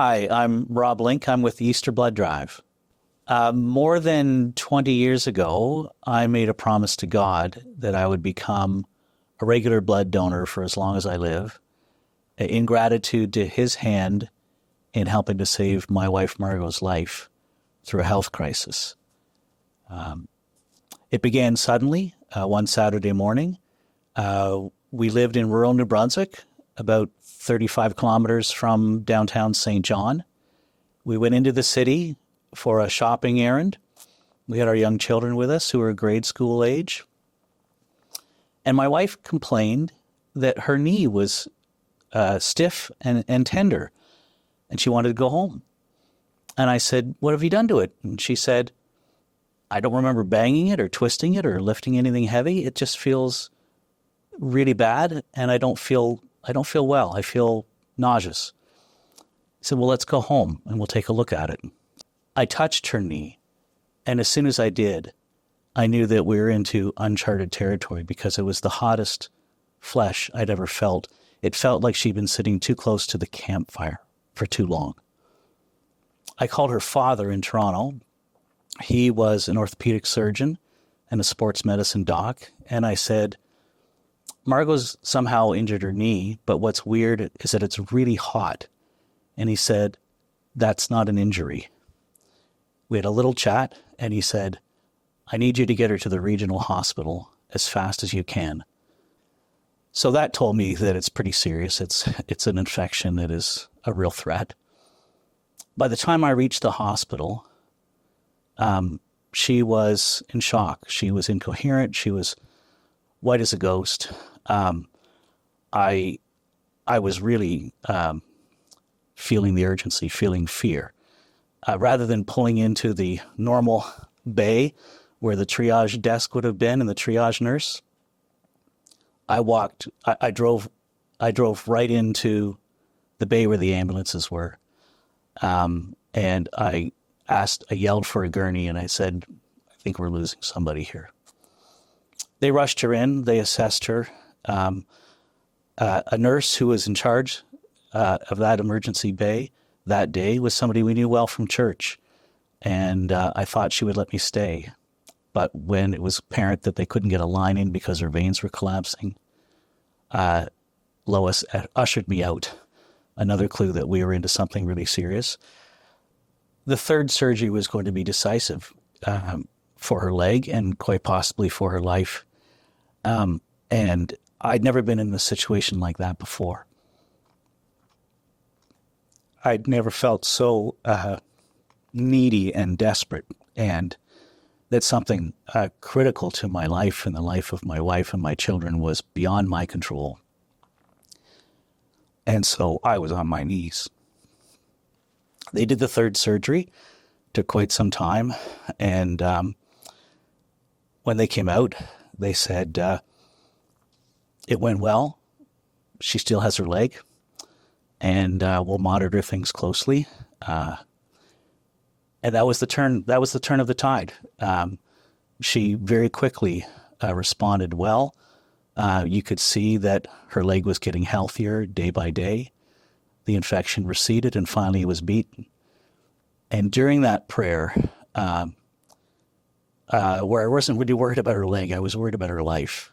Hi, I'm Rob Linke. I'm with the Easter Blood Drive. More than 20 years ago, I made a promise to God that I would become a regular blood donor for as long as I live, in gratitude to His hand in helping to save my wife Margot's life through a health crisis. It began suddenly one Saturday morning. We lived in rural New Brunswick, about 35 kilometers from downtown St. John. We went into the city for a shopping errand. We had our young children with us who were grade school age. And my wife complained that her knee was stiff and tender, and she wanted to go home. And I said, "What have you done to it?" And she said, "I don't remember banging it or twisting it or lifting anything heavy. It just feels really bad, and I don't feel well. I feel nauseous." I said, "Well, let's go home and we'll take a look at it." I touched her knee, and as soon as I did, I knew that we were into uncharted territory because it was the hottest flesh I'd ever felt. It felt like she'd been sitting too close to the campfire for too long. I called her father in Toronto. He was an orthopedic surgeon and a sports medicine doc, and I said, "Margot's somehow injured her knee, but what's weird is that it's really hot." And he said, "That's not an injury." We had a little chat, and he said, "I need you to get her to the regional hospital as fast as you can." So that told me that it's pretty serious. It's an infection that is a real threat. By the time I reached the hospital, she was in shock. She was incoherent. She was white as a ghost. I was really feeling the urgency, feeling fear. Rather than pulling into the normal bay where the triage desk would have been and the triage nurse, I drove right into the bay where the ambulances were. And I yelled for a gurney, and I said, "I think we're losing somebody here." They rushed her in. They assessed her. A nurse who was in charge of that emergency bay that day was somebody we knew well from church. And I thought she would let me stay. But when it was apparent that they couldn't get a line in because her veins were collapsing, Lois ushered me out. Another clue that we were into something really serious. The third surgery was going to be decisive for her leg and quite possibly for her life. And I'd never been in a situation like that before. I'd never felt so needy and desperate, and that something critical to my life and the life of my wife and my children was beyond my control. And so I was on my knees. They did the third surgery, took quite some time, and when they came out, they said, "It went well. She still has her leg, and we'll monitor things closely." And that was the turn. That was the turn of the tide. She very quickly responded well. You could see that her leg was getting healthier day by day. The infection receded, and finally it was beaten. And during that prayer, where I wasn't really worried about her leg, I was worried about her life.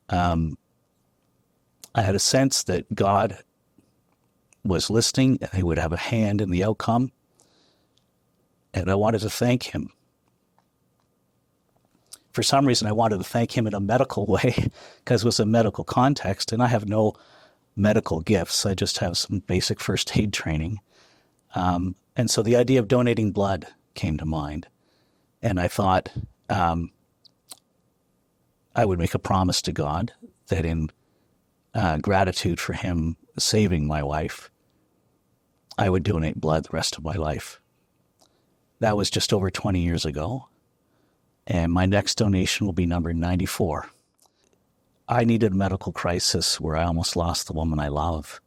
I had a sense that God was listening and He would have a hand in the outcome. And I wanted to thank Him. For some reason, I wanted to thank Him in a medical way because it was a medical context, and I have no medical gifts. I just have some basic first aid training. And so the idea of donating blood came to mind. And I thought I would make a promise to God that in gratitude for Him saving my wife, I would donate blood the rest of my life. That was just over 20 years ago. And my next donation will be number 94. I needed a medical crisis where I almost lost the woman I love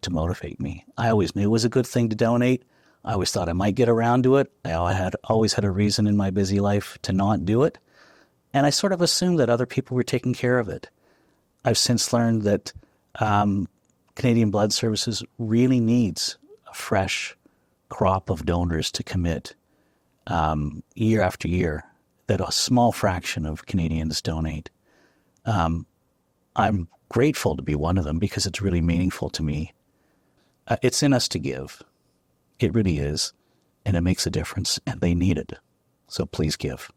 to motivate me. I always knew it was a good thing to donate. I always thought I might get around to it. I always had a reason in my busy life to not do it. And I sort of assumed that other people were taking care of it. I've since learned that Canadian Blood Services really needs a fresh crop of donors to commit year after year, that a small fraction of Canadians donate. I'm grateful to be one of them because it's really meaningful to me. It's in us to give. It really is. And it makes a difference, and they need it. So please give.